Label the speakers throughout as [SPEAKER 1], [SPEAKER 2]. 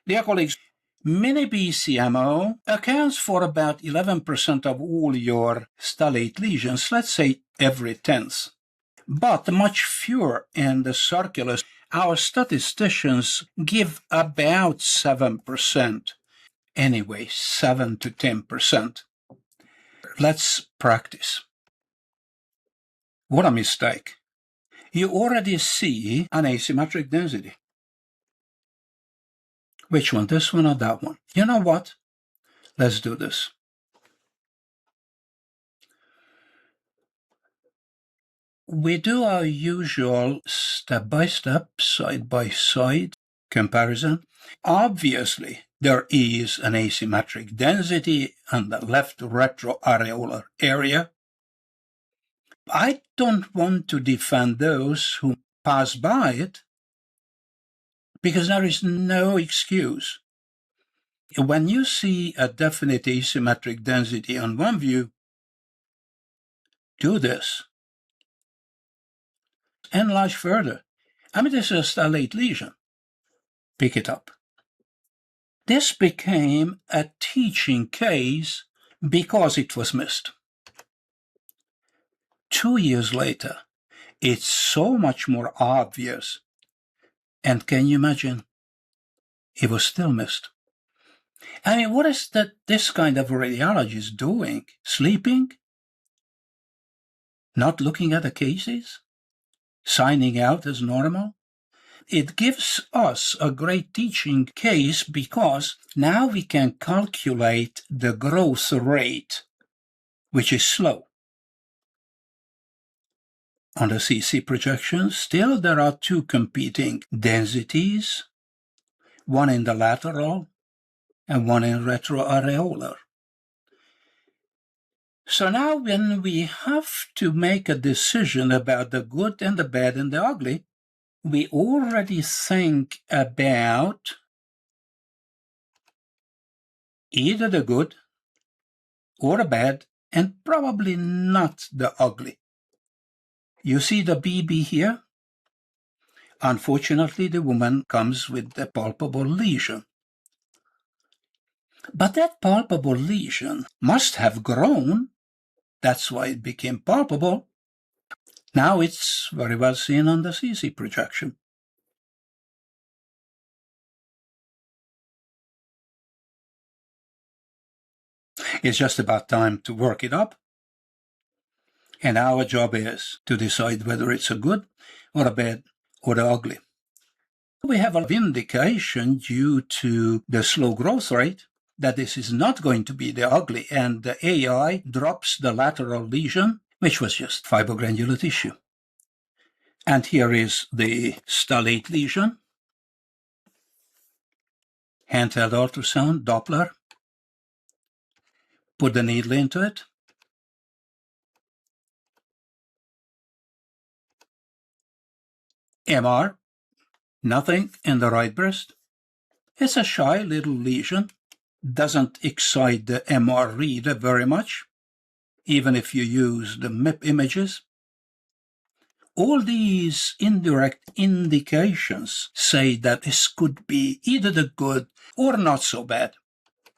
[SPEAKER 1] Dear colleagues, mini BCMO accounts for about 11% of all your stellate lesions, let's say every 10th, but much fewer in the circulars. Our statisticians give about 7%. Anyway, 7 to 10%. Let's practice. What a mistake. You already see an asymmetric density. Which one, this one or that one? You know what? Let's do this. We do our usual step-by-step, side-by-side comparison. Obviously, there is an asymmetric density on the left retroareolar area. I don't want to defend those who pass by it, because there is no excuse. When you see a definite asymmetric density on one view, do this. Enlarge further. I mean, this is a stellate lesion. Pick it up. This became a teaching case because it was missed. 2 years later, it's so much more obvious. And can you imagine? It was still missed. I mean, what is that this kind of radiologist doing? Sleeping? Not looking at the cases? Signing out as normal? It gives us a great teaching case because now we can calculate the growth rate, which is slow. On the CC projection, still there are two competing densities, one in the lateral and one in retroareolar. So now when we have to make a decision about the good and the bad and the ugly, we already think about either the good or the bad and probably not the ugly. You see the BB here? Unfortunately, the woman comes with a palpable lesion. But that palpable lesion must have grown. That's why it became palpable. Now it's very well seen on the CC projection. It's just about time to work it up. And our job is to decide whether it's a good or a bad or the ugly. We have a vindication due to the slow growth rate that this is not going to be the ugly, and the AI drops the lateral lesion, which was just fibrogranular tissue. And here is the stellate lesion. Handheld ultrasound, Doppler. Put the needle into it. MR. Nothing in the right breast. It's a shy little lesion. Doesn't excite the MR reader very much, even if you use the MIP images. All these indirect indications say that this could be either the good or not so bad.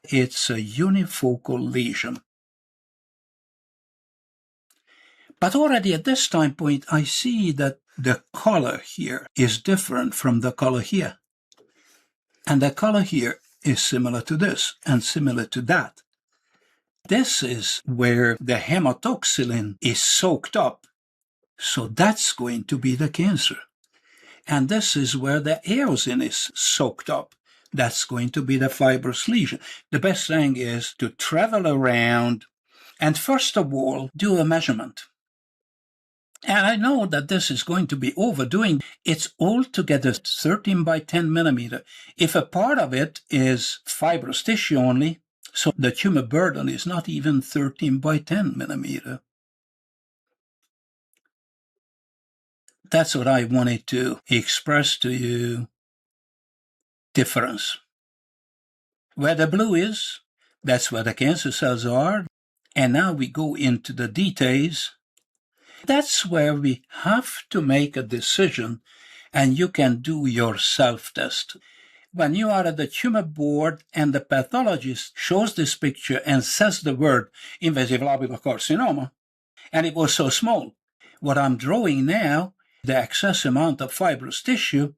[SPEAKER 1] It's a unifocal lesion. But already at this time point, I see that the color here is different from the color here. And the color here is similar to this and similar to that. This is where the hematoxylin is soaked up. So that's going to be the cancer. And this is where the eosin is soaked up. That's going to be the fibrous lesion. The best thing is to travel around and first of all, do a measurement. And I know that this is going to be overdoing. It's altogether 13 by 10 millimeter. If a part of it is fibrous tissue only, so the tumor burden is not even 13 by 10 millimeter. That's what I wanted to express to you. Difference. Where the blue is, that's where the cancer cells are. And now we go into the details. That's where we have to make a decision, and you can do your self-test. When you are at the tumor board and the pathologist shows this picture and says the word invasive lobular carcinoma, and it was so small. What I'm drawing now, the excess amount of fibrous tissue,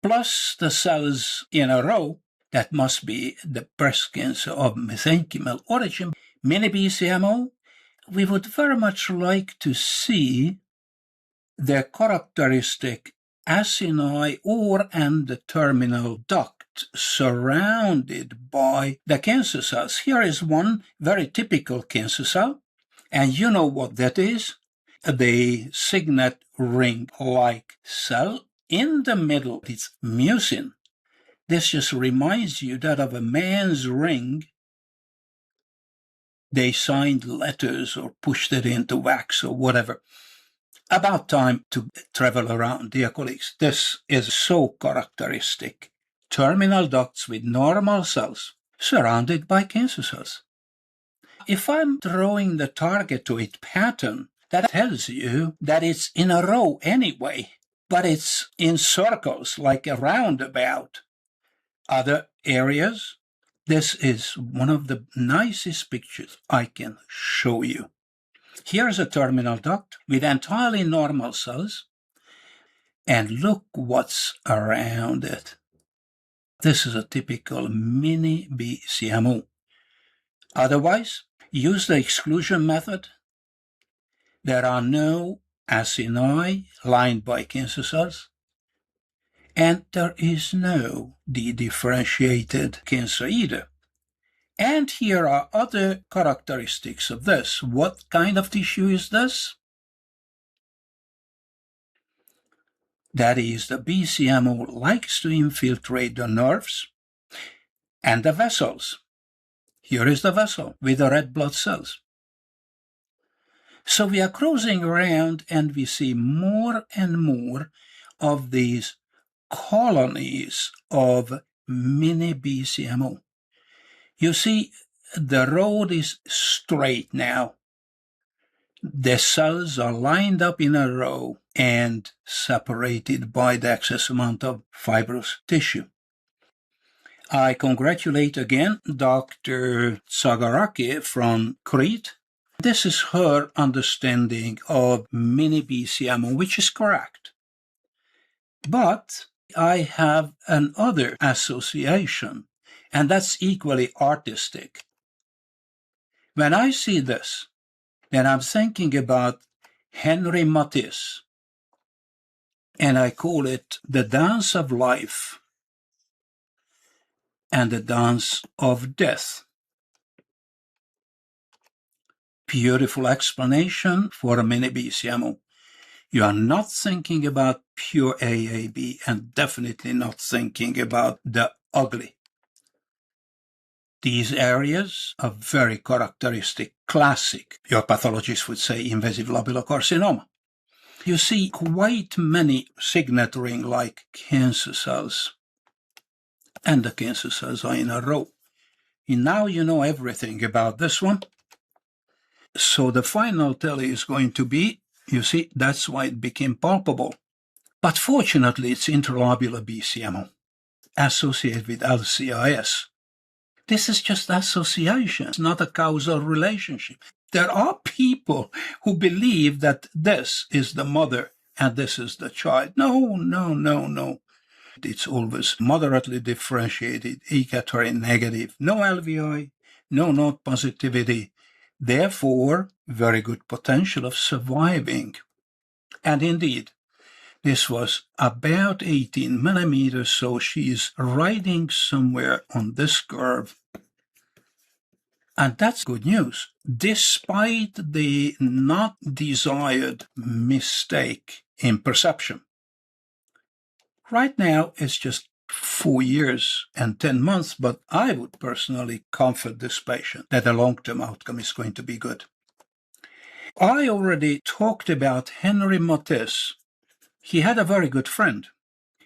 [SPEAKER 1] plus the cells in a row, that must be the breast cancer of mesenchymal origin, mini BCMO, we would very much like to see the characteristic acini or and the terminal duct surrounded by the cancer cells. Here is one very typical cancer cell, and you know what that is? The signet ring-like cell. In the middle, it's mucin. This just reminds you that of a man's ring. They signed letters or pushed it into wax or whatever. About time to travel around, dear colleagues. This is so characteristic. Terminal ducts with normal cells surrounded by cancer cells. If I'm drawing the targetoid pattern, that tells you that it's in a row anyway, but it's in circles like a roundabout. Other areas, this is one of the nicest pictures I can show you. Here's a terminal duct with entirely normal cells, and look what's around it. This is a typical mini BCMO. Otherwise, use the exclusion method. There are no acini lined by cancer cells, and there is no dedifferentiated cancer either. And here are other characteristics of this. What kind of tissue is this? That is, the BCMO likes to infiltrate the nerves and the vessels. Here is the vessel with the red blood cells. So we are cruising around and we see more and more of these colonies of mini BCMO. You see, the road is straight now. The cells are lined up in a row and separated by the excess amount of fibrous tissue. I congratulate again Dr. Tsagaraki from Crete. This is her understanding of mini BCMO, which is correct. But I have another association, and that's equally artistic. When I see this, then I'm thinking about Henry Matisse, and I call it the dance of life and the dance of death. Beautiful explanation for a mini BCMO. You are not thinking about pure AAB and definitely not thinking about the ugly. These areas are very characteristic, classic, your pathologist would say, invasive lobular carcinoma. You see quite many signet ring-like cancer cells, and the cancer cells are in a row. And now you know everything about this one. So the final tally is going to be, you see, that's why it became palpable. But fortunately, it's interlobular BCMO associated with LCIS. This is just association. It's not a causal relationship. There are people who believe that this is the mother and this is the child. No. It's always moderately differentiated, eGFR negative, no LVI, no node positivity. Therefore, very good potential of surviving. And indeed, this was about 18 millimeters, so she's riding somewhere on this curve. And that's good news, despite the not desired mistake in perception. Right now, it's just 4 years and 10 months, but I would personally comfort this patient that the long-term outcome is going to be good. I already talked about Henry Matisse. He had a very good friend.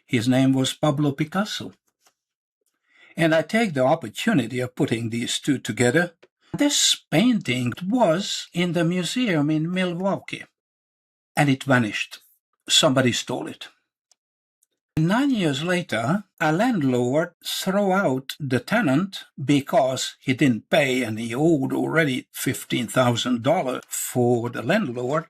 [SPEAKER 1] His name was Pablo Picasso. And I take the opportunity of putting these two together. This painting was in the museum in Milwaukee, and it vanished. Somebody stole it. 9 years later, a landlord threw out the tenant because he didn't pay and he owed already $15,000 for the landlord.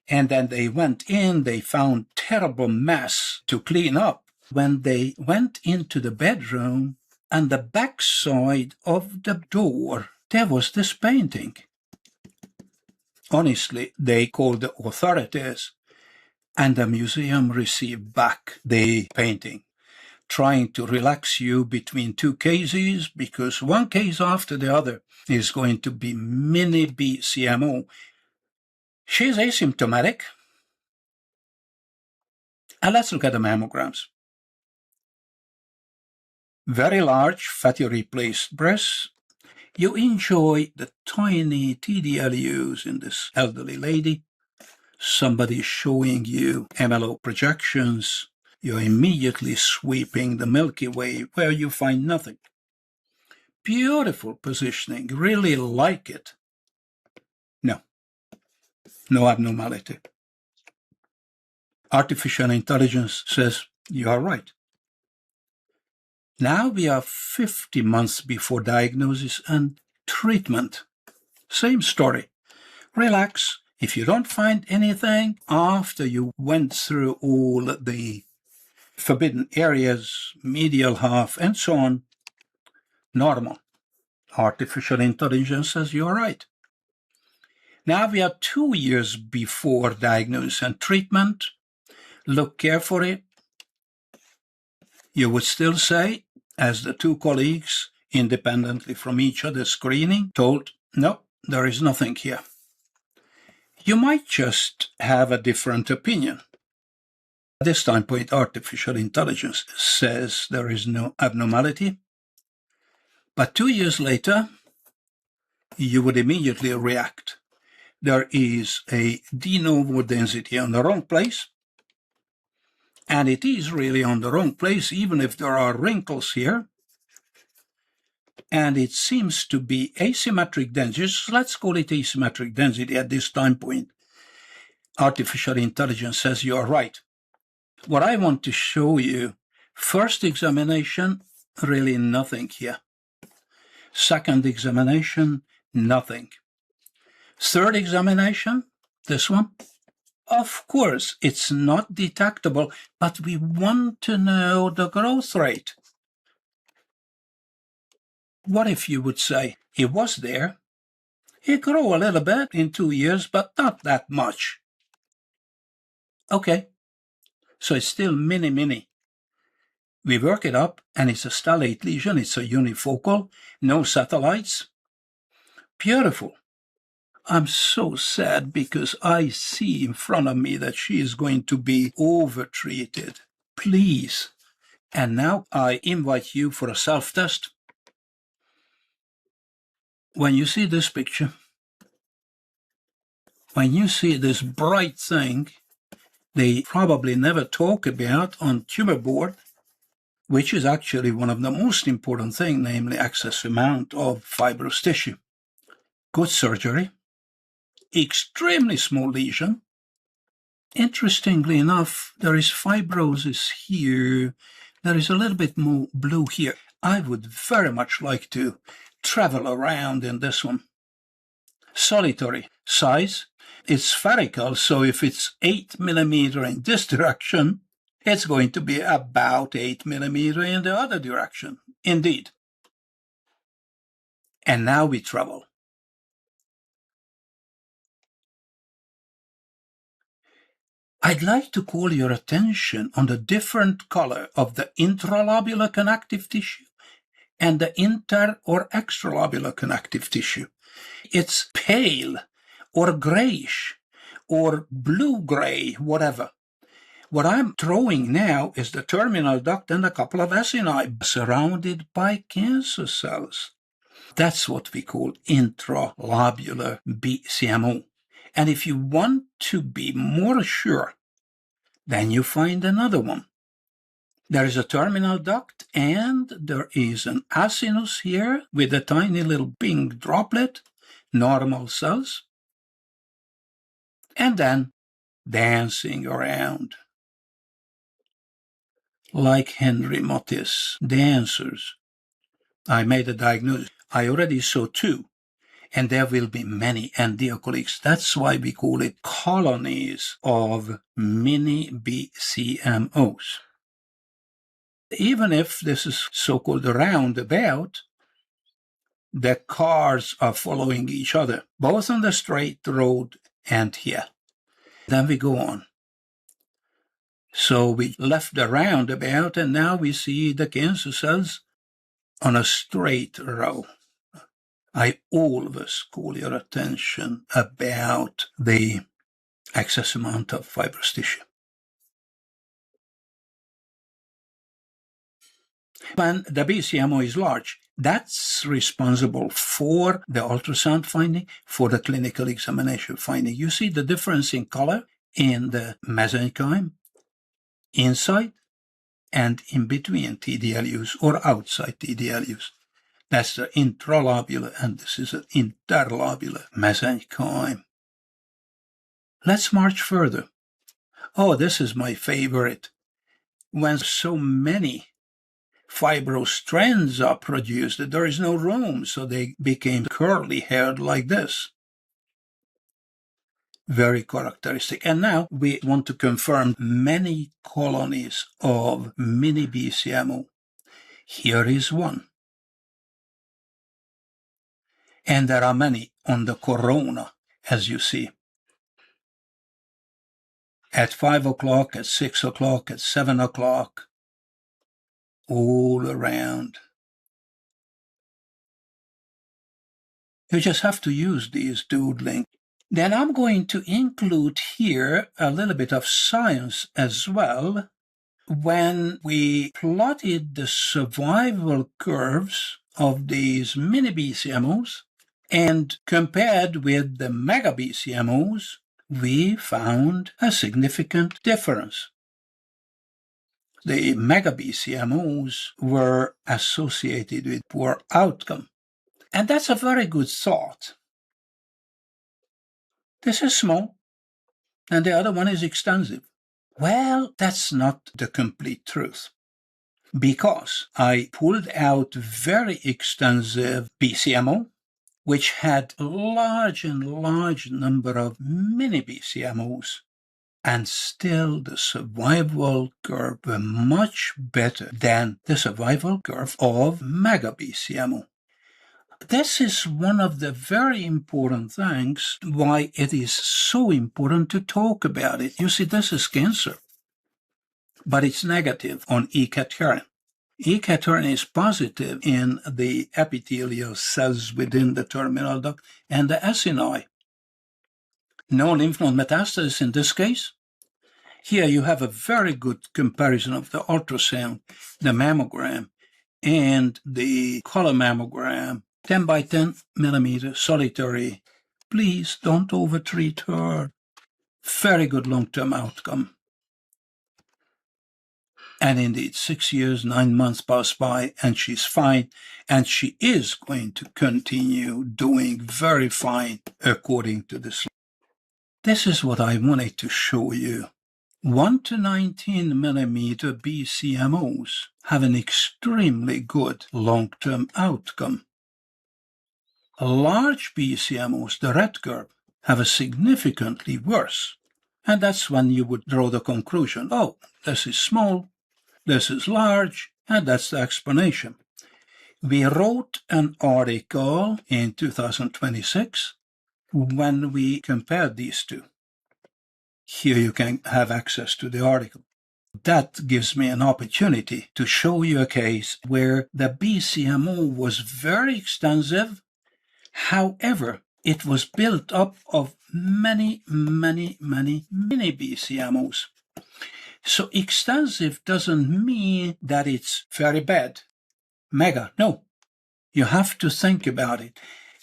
[SPEAKER 1] And then they went in, they found terrible mess to clean up. When they went into the bedroom, on the back side of the door, there was this painting. Honestly, they called the authorities, and the museum received back the painting, trying to relax you between two cases, because one case after the other is going to be mini BCMO. She's asymptomatic. And let's look at the mammograms. Very large, fatty replaced breasts. You enjoy the tiny TDLUs in this elderly lady. Somebody showing you MLO projections. You're immediately sweeping the Milky Way where you find nothing. Beautiful positioning, really like it. No abnormality. Artificial intelligence says you are right. Now we are 50 months before diagnosis and treatment. Same story. Relax. If you don't find anything after you went through all the forbidden areas, medial half, and so on, normal. Artificial intelligence says you're right. Now we are 2 years before diagnosis and treatment. Look carefully. You would still say, as the two colleagues, independently from each other screening, told, no, there is nothing here. You might just have a different opinion. At this time point, artificial intelligence says there is no abnormality. But 2 years later, you would immediately react. There is a de novo density on the wrong place, and it is really on the wrong place, even if there are wrinkles here. And it seems to be asymmetric density. Let's call it asymmetric density at this time point. Artificial intelligence says you are right. What I want to show you, first examination, really nothing here. Second examination, nothing. Third examination, this one. Of course, it's not detectable, but we want to know the growth rate. What if you would say, it was there, it grew a little bit in 2 years, but not that much. Okay, so it's still mini. We work it up, and it's a stellate lesion, it's a unifocal, no satellites. Beautiful. I'm so sad because I see in front of me that she is going to be overtreated. Please. And now I invite you for a self-test. When you see this picture, when you see this bright thing they probably never talk about on tumor board, which is actually one of the most important things, namely excess amount of fibrous tissue. Good surgery, extremely small lesion. Interestingly enough, there is fibrosis here. There is a little bit more blue here. I would very much like to travel around in this one. Solitary size. It's spherical, so if it's 8 millimeter in this direction, it's going to be about 8 millimeter in the other direction. Indeed. And now we travel. I'd like to call your attention on the different color of the intralobular connective tissue and the inter- or extralobular connective tissue. It's pale or grayish or blue-gray, whatever. What I'm throwing now is the terminal duct and a couple of acini surrounded by cancer cells. That's what we call intralobular BCMO. And if you want to be more sure, then you find another one. There is a terminal duct and there is an acinus here with a tiny little pink droplet, normal cells, and then dancing around. like Henry Motis, the answers. I made a diagnosis. I already saw 2, and there will be many. And dear colleagues, that's why we call it colonies of mini BCMOs. Even if this is so-called a roundabout, the cars are following each other, both on the straight road and here. Then we go on. So we left the roundabout, and now we see the cancer cells on a straight row. I always call your attention about the excess amount of fibrous tissue. When the BCMO is large, that's responsible for the ultrasound finding, for the clinical examination finding. You see the difference in color in the mesenchyme, inside and in between TDLUs or outside TDLUs. That's the intralobular, and this is an interlobular mesenchyme. Let's march further. Oh, this is my favorite. When so many fibrostrands are produced that there is no room, so they became curly-haired like this. Very characteristic. And now we want to confirm many colonies of mini BCMO. Here is one. And there are many on the corona, as you see. At 5 o'clock, at 6 o'clock, at 7 o'clock, all around. You just have to use these doodling. Then I'm going to include here a little bit of science as well. When we plotted the survival curves of these mini BCMOs and compared with the mega BCMOs, we found a significant difference. The mega BCMOs were associated with poor outcome. And that's a very good thought. This is small, and the other one is extensive. Well, that's not the complete truth, because I pulled out very extensive BCMO, which had a large number of mini BCMOs, and still the survival curve were much better than the survival curve of mega BCMO. This is one of the very important things why it is so important to talk about it. You see, this is cancer, but it's negative on E-cadherin. E-cadherin is positive in the epithelial cells within the terminal duct and the acini. No lymph node metastasis in this case. Here you have a very good comparison of the ultrasound, the mammogram, and the color mammogram. 10 by 10 millimeter solitary. Please don't overtreat her. Very good long-term outcome. And indeed, 6 years, 9 months pass by, and she's fine, and she is going to continue doing very fine according to this. This is what I wanted to show you. 1 to 19 millimeter BCMOs have an extremely good long-term outcome. Large BCMOs, the red curve, have a significantly worse. And that's when you would draw the conclusion, oh, this is small, this is large, and that's the explanation. We wrote an article in 2026 when we compared these two. Here you can have access to the article. That gives me an opportunity to show you a case where the BCMO was very extensive. However, it was built up of many mini BCMOs. So extensive doesn't mean that it's very bad. Mega, no. You have to think about it.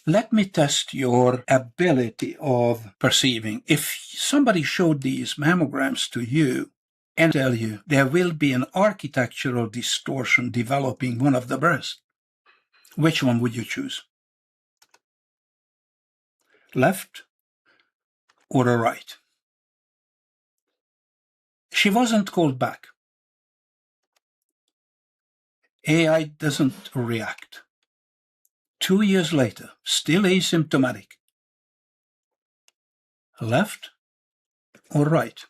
[SPEAKER 1] Let me test your ability of perceiving. If somebody showed these mammograms to you and tell you there will be an architectural distortion developing one of the breasts, which one would you choose? Left or a right? She wasn't called back. AI doesn't react. 2 years later, still asymptomatic. Left or right?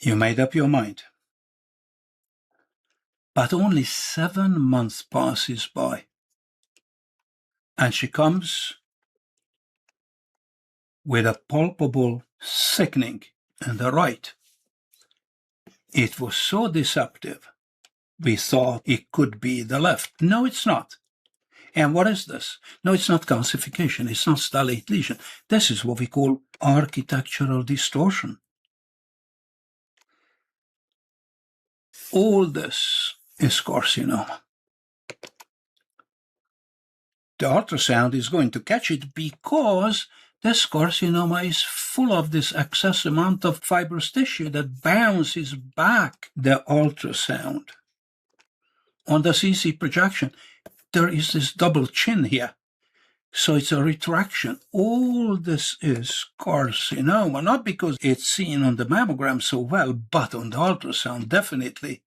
[SPEAKER 1] You made up your mind. But only 7 months passes by, and she comes with a palpable sickening in the right. It was so deceptive, we thought it could be the left. No, it's not. And what is this? No, it's not calcification. It's not stellate lesion. This is what we call architectural distortion. All this is carcinoma. The ultrasound is going to catch it because this carcinoma is full of this excess amount of fibrous tissue that bounces back the ultrasound. On the CC projection, there is this double chin here. So it's a retraction. All this is carcinoma, not because it's seen on the mammogram so well, but on the ultrasound, definitely.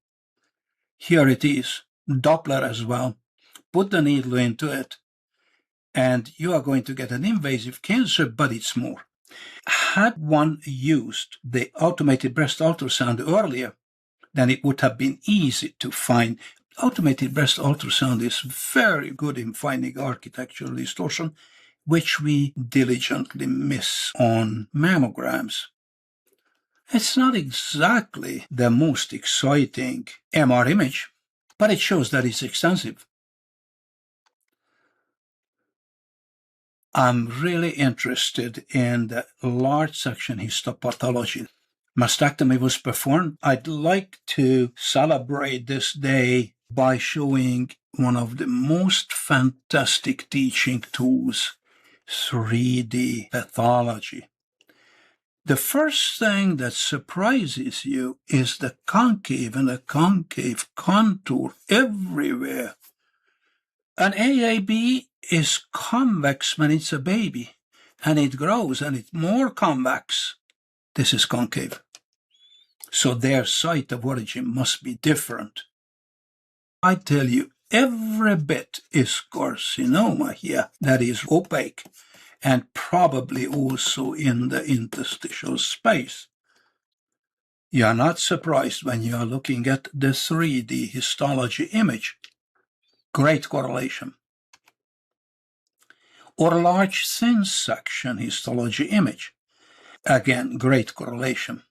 [SPEAKER 1] Here it is, Doppler as well. Put the needle into it, and you are going to get an invasive cancer, but it's more. Had one used the automated breast ultrasound earlier, then it would have been easy to find. Automated breast ultrasound is very good in finding architectural distortion, which we diligently miss on mammograms. It's not exactly the most exciting MR image, but it shows that it's extensive. I'm really interested in the large section histopathology. Mastectomy was performed. I'd like to celebrate this day by showing one of the most fantastic teaching tools, 3D pathology. The first thing that surprises you is the concave and the concave contour everywhere. An AAB is convex when it's a baby, and it grows and it's more convex. This is concave. So their site of origin must be different. I tell you, every bit is carcinoma here that is opaque, and probably also in the interstitial space. You are not surprised when you are looking at the 3D histology image. Great correlation. Or large thin section histology image. Again, great correlation.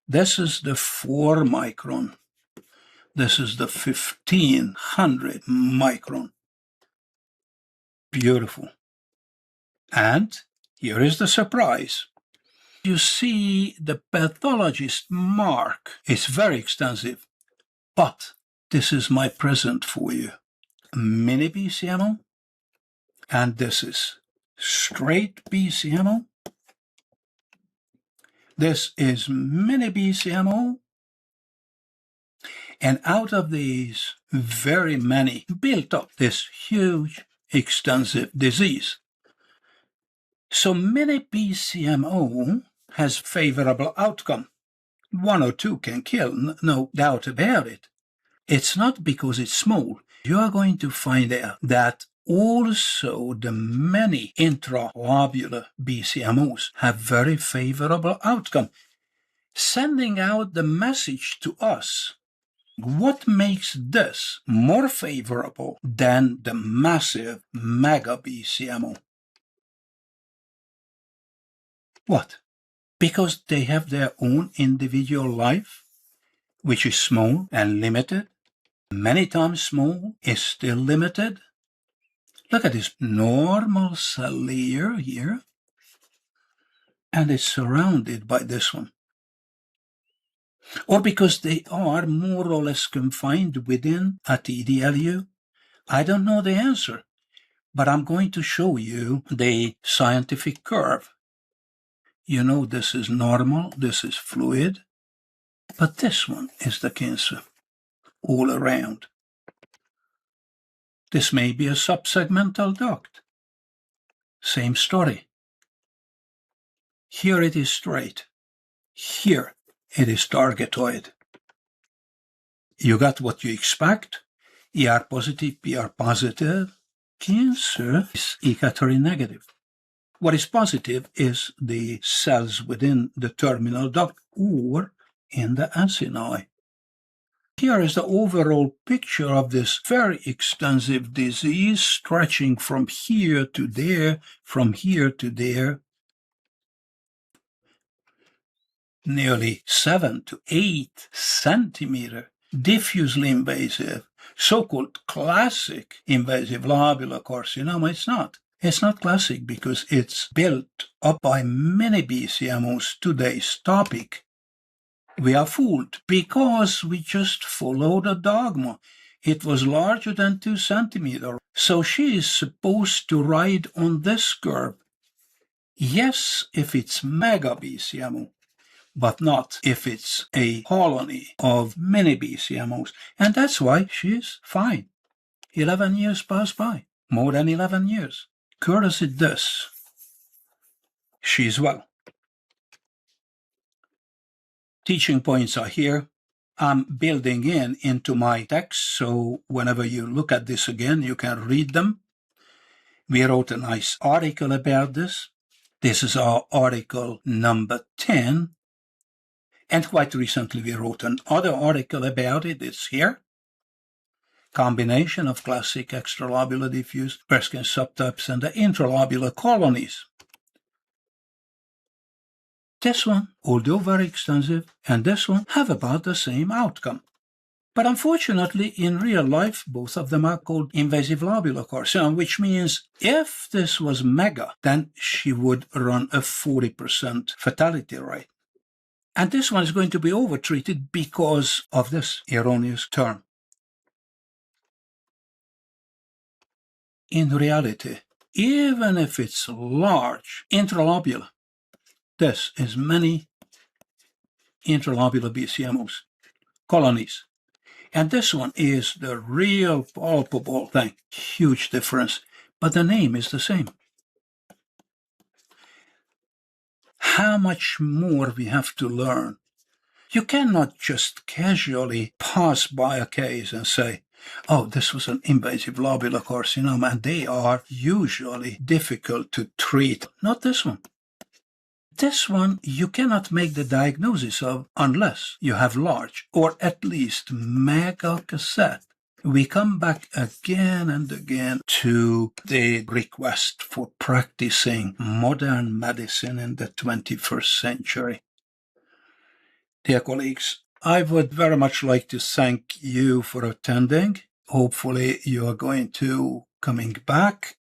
[SPEAKER 1] This is the 4 micron. This is the 1500 micron. Beautiful. And here is the surprise. You see the pathologist mark is very extensive, but this is my present for you. Mini BCMO, and this is straight BCMO. This is mini BCMO. And out of these, very many built up this huge, extensive disease. So mini BCMO has favorable outcome. 1 or 2 can kill, no doubt about it. It's not because it's small. You are going to find out that also the many intralobular BCMOs have very favorable outcome, sending out the message to us. What makes this more favorable than the massive mega BCMO? What? Because they have their own individual life, which is small and limited. Many times small is still limited. Look at this normal cell layer here, and it's surrounded by this one. Or because they are more or less confined within a TDLU. I don't know the answer, but I'm going to show you the scientific curve. You know, this is normal, this is fluid, but this one is the cancer all around. This may be a subsegmental duct. Same story. Here it is straight. Here it is targetoid. You got what you expect. ER positive, PR positive. Cancer is E-category negative. What is positive is the cells within the terminal duct or in the acini. Here is the overall picture of this very extensive disease stretching from here to there, from here to there. Nearly 7 to 8 centimeter, diffusely invasive, so-called classic invasive lobular carcinoma. It's not classic because it's built up by many BCMOs. Today's topic. We are fooled because we just follow the dogma. It was larger than 2 centimeters, so she is supposed to ride on this curve. Yes, if it's mega BCMO, but not if it's a colony of many BCMOs. And that's why she's fine. 11 years passed by, more than 11 years. Courtesy this, she's well. Teaching points are here. I'm building into my text, so whenever you look at this again, you can read them. We wrote a nice article about this. This is our article number 10. And quite recently we wrote another article about it. It's here. Combination of classic extralobular diffuse breast cancer subtypes and the intralobular colonies. This one, although very extensive, and this one have about the same outcome. But unfortunately, in real life, both of them are called invasive lobular carcinoma, which means if this was mega, then she would run a 40% fatality rate. And this one is going to be overtreated because of this erroneous term. In reality, even if it's large intralobular, this is many intralobular BCMOs, colonies. And this one is the real palpable thing. Huge difference. But the name is the same. How much more we have to learn. You cannot just casually pass by a case and say, oh, this was an invasive lobular carcinoma, and they are usually difficult to treat. Not this one. This one you cannot make the diagnosis of unless you have large or at least mega cassette. We come back again and again to the request for practicing modern medicine in the 21st century. Dear colleagues, I would very much like to thank you for attending. Hopefully you are going to coming back.